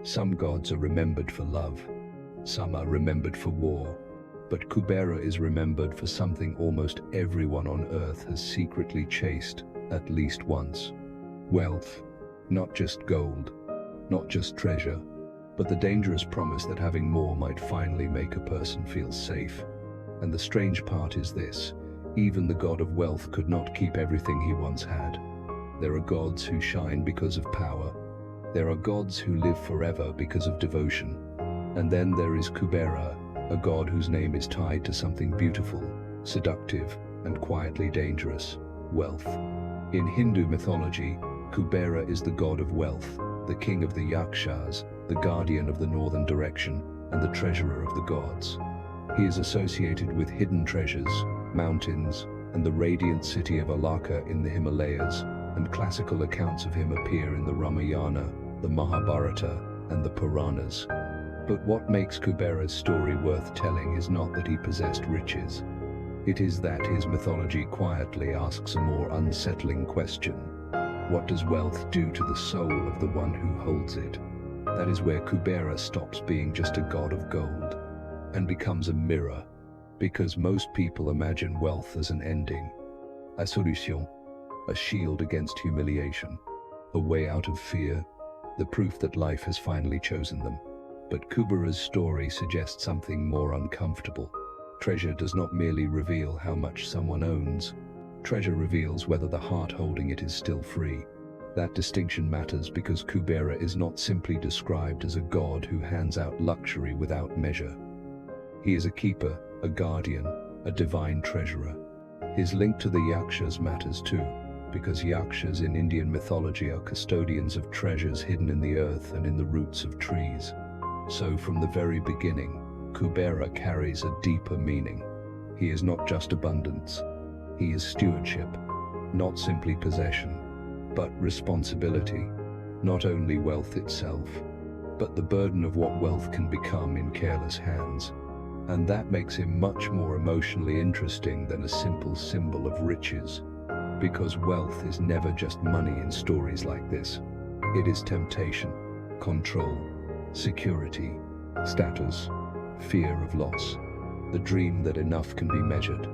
Some gods are remembered for love, some are remembered for war, but Kubera is remembered for something almost everyone on earth has secretly chased at least once. Wealth. Not just gold, not just treasure, but the dangerous promise that having more might finally make a person feel safe. And the strange part is this: even the god of wealth could not keep everything he once had. There are gods who shine because of power. There are gods who live forever because of devotion. And then there is Kubera, a god whose name is tied to something beautiful, seductive, and quietly dangerous: wealth. In Hindu mythology, Kubera is the god of wealth, the king of the yakshas, the guardian of the northern direction, and the treasurer of the gods. He is associated with hidden treasures, mountains, and the radiant city of Alaka in the Himalayas, and classical accounts of him appear in the Ramayana, the Mahabharata, and the Puranas. But what makes Kubera's story worth telling is not that he possessed riches. It is that his mythology quietly asks a more unsettling question. What does wealth do to the soul of the one who holds it? That is where Kubera stops being just a god of gold and becomes a mirror, because most people imagine wealth as an ending, a solution, a shield against humiliation, a way out of fear, the proof that life has finally chosen them. But Kubera's story suggests something more uncomfortable. Treasure does not merely reveal how much someone owns. Treasure reveals whether the heart holding it is still free. That distinction matters because Kubera is not simply described as a god who hands out luxury without measure. He is a keeper, a guardian, a divine treasurer. His link to the yakshas matters too, because yakshas in Indian mythology are custodians of treasures hidden in the earth and in the roots of trees. So from the very beginning, Kubera carries a deeper meaning. He is not just abundance. He is stewardship, not simply possession, but responsibility. Not only wealth itself, but the burden of what wealth can become in careless hands. And that makes him much more emotionally interesting than a simple symbol of riches. Because wealth is never just money in stories like this. It is temptation, control, security, status, fear of loss, the dream that enough can be measured.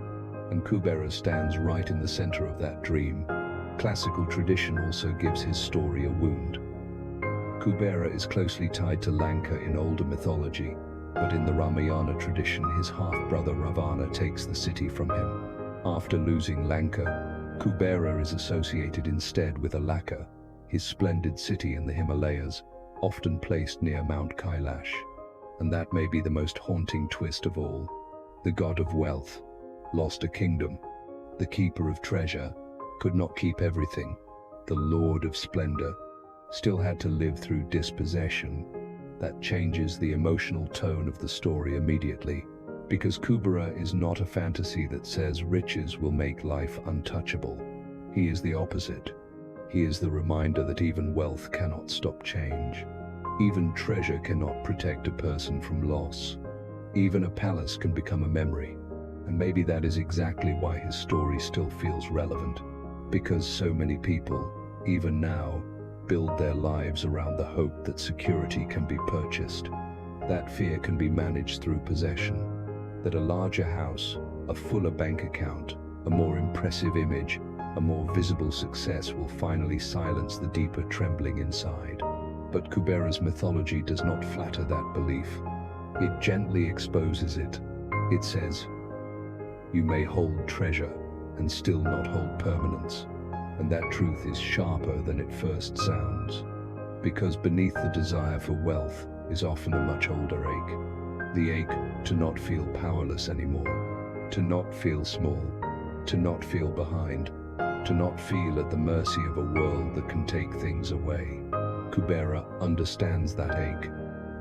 And Kubera stands right in the center of that dream. Classical tradition also gives his story a wound. Kubera is closely tied to Lanka in older mythology, but in the Ramayana tradition his half-brother Ravana takes the city from him. After losing Lanka, Kubera is associated instead with Alaka, his splendid city in the Himalayas, often placed near Mount Kailash. And that may be the most haunting twist of all. The god of wealth lost a kingdom. The keeper of treasure could not keep everything. The lord of splendor still had to live through dispossession. That changes the emotional tone of the story immediately, because Kubera is not a fantasy that says riches will make life untouchable. He is the opposite. He is the reminder that even wealth cannot stop change. Even treasure cannot protect a person from loss. Even a palace can become a memory. And maybe that is exactly why his story still feels relevant. Because so many people, even now, build their lives around the hope that security can be purchased. That fear can be managed through possession. That a larger house, a fuller bank account, a more impressive image, a more visible success will finally silence the deeper trembling inside. But Kubera's mythology does not flatter that belief. It gently exposes it. It says, you may hold treasure and still not hold permanence. And that truth is sharper than it first sounds. Because beneath the desire for wealth is often a much older ache. The ache to not feel powerless anymore. To not feel small. To not feel behind. To not feel at the mercy of a world that can take things away. Kubera understands that ache,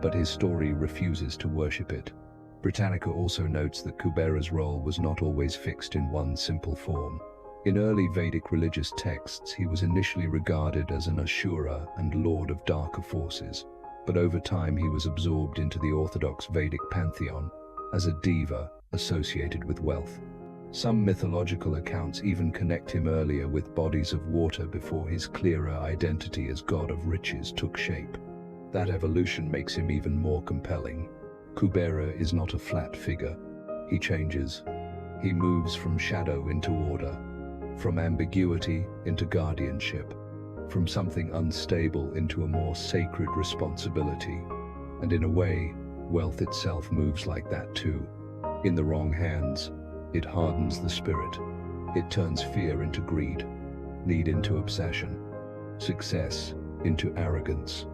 but his story refuses to worship it. Britannica also notes that Kubera's role was not always fixed in one simple form. In early Vedic religious texts, he was initially regarded as an Ashura and lord of darker forces, but over time he was absorbed into the orthodox Vedic pantheon as a deva associated with wealth. Some mythological accounts even connect him earlier with bodies of water before his clearer identity as god of riches took shape. That evolution makes him even more compelling. Kubera is not a flat figure. He changes. He moves from shadow into order, from ambiguity into guardianship, from something unstable into a more sacred responsibility. And in a way, wealth itself moves like that too. In the wrong hands, it hardens the spirit. It turns fear into greed, need into obsession, success into arrogance.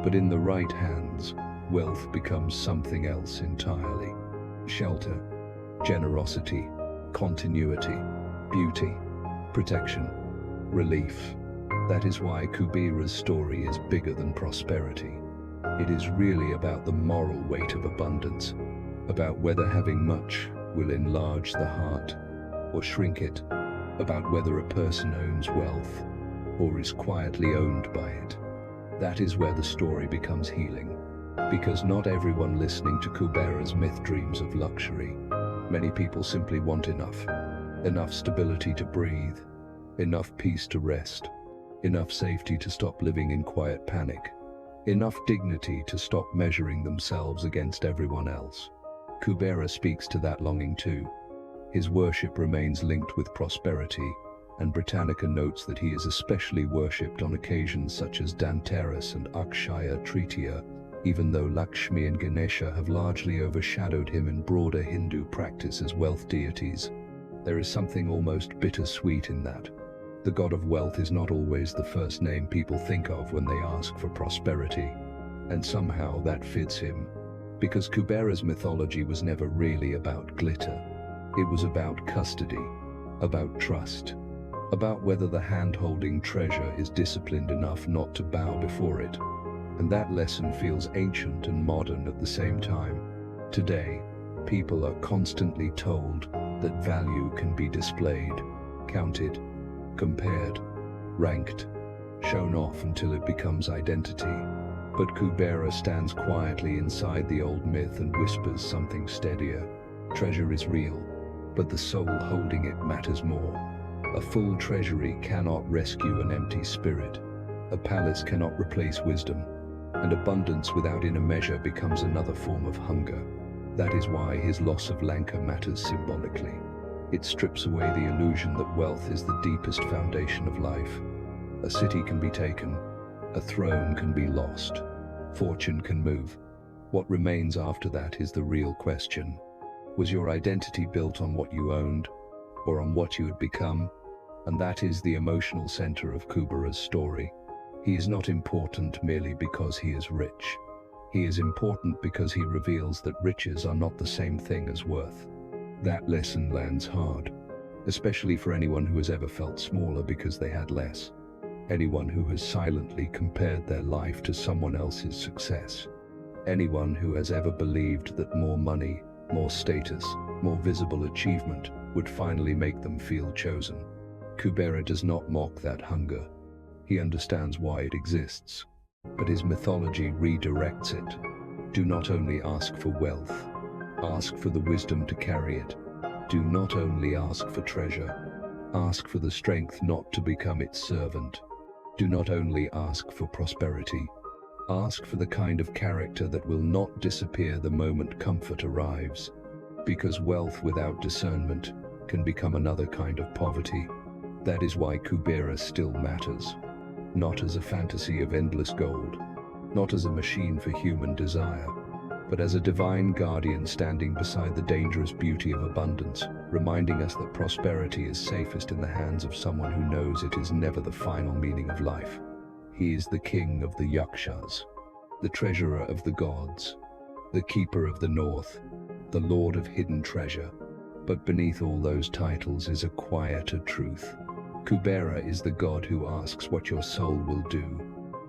But in the right hands, wealth becomes something else entirely. Shelter, generosity, continuity, beauty, protection, relief. That is why Kubera's story is bigger than prosperity. It is really about the moral weight of abundance, about whether having much will enlarge the heart or shrink it, about whether a person owns wealth or is quietly owned by it. That is where the story becomes healing, because not everyone listening to Kubera's myth dreams of luxury. Many people simply want enough stability to breathe, enough peace to rest, enough safety to stop living in quiet panic, enough dignity to stop measuring themselves against everyone else. Kubera speaks to that longing too. His worship remains linked with prosperity, and Britannica notes that he is especially worshipped on occasions such as Dhanteras and Akshaya Tritiya, even though Lakshmi and Ganesha have largely overshadowed him in broader Hindu practice as wealth deities. There is something almost bittersweet in that. The god of wealth is not always the first name people think of when they ask for prosperity, and somehow that fits him, because Kubera's mythology was never really about glitter. It was about custody, about trust, about whether the hand-holding treasure is disciplined enough not to bow before it. And that lesson feels ancient and modern at the same time. Today, people are constantly told that value can be displayed, counted, compared, ranked, shown off until it becomes identity. But Kubera stands quietly inside the old myth and whispers something steadier. Treasure is real, but the soul holding it matters more. A full treasury cannot rescue an empty spirit. A palace cannot replace wisdom, and abundance without inner measure becomes another form of hunger. That is why his loss of Lanka matters symbolically. It strips away the illusion that wealth is the deepest foundation of life. A city can be taken, a throne can be lost, fortune can move. What remains after that is the real question. Was your identity built on what you owned, or on what you had become? And that is the emotional center of Kubera's story. He is not important merely because he is rich. He is important because he reveals that riches are not the same thing as worth. That lesson lands hard, especially for anyone who has ever felt smaller because they had less. Anyone who has silently compared their life to someone else's success. Anyone who has ever believed that more money, more status, more visible achievement would finally make them feel chosen. Kubera does not mock that hunger. He understands why it exists, but his mythology redirects it. Do not only ask for wealth, ask for the wisdom to carry it. Do not only ask for treasure, ask for the strength not to become its servant. Do not only ask for prosperity, ask for the kind of character that will not disappear the moment comfort arrives. Because wealth without discernment can become another kind of poverty. That is why Kubera still matters. Not as a fantasy of endless gold, not as a machine for human desire, but as a divine guardian standing beside the dangerous beauty of abundance, reminding us that prosperity is safest in the hands of someone who knows it is never the final meaning of life. He is the king of the yakshas, the treasurer of the gods, the keeper of the north, the lord of hidden treasure. But beneath all those titles is a quieter truth. Kubera is the god who asks what your soul will do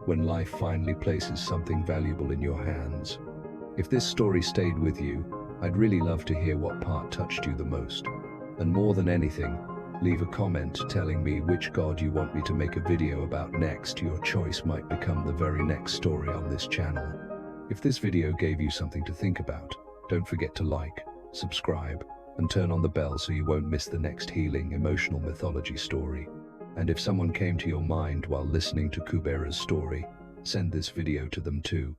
when life finally places something valuable in your hands. If this story stayed with you, I'd really love to hear what part touched you the most. And more than anything, leave a comment telling me which god you want me to make a video about next. Your choice might become the very next story on this channel. If this video gave you something to think about, don't forget to like, subscribe, and turn on the bell so you won't miss the next healing, emotional mythology story. And if someone came to your mind while listening to Kubera's story, Send this video to them too.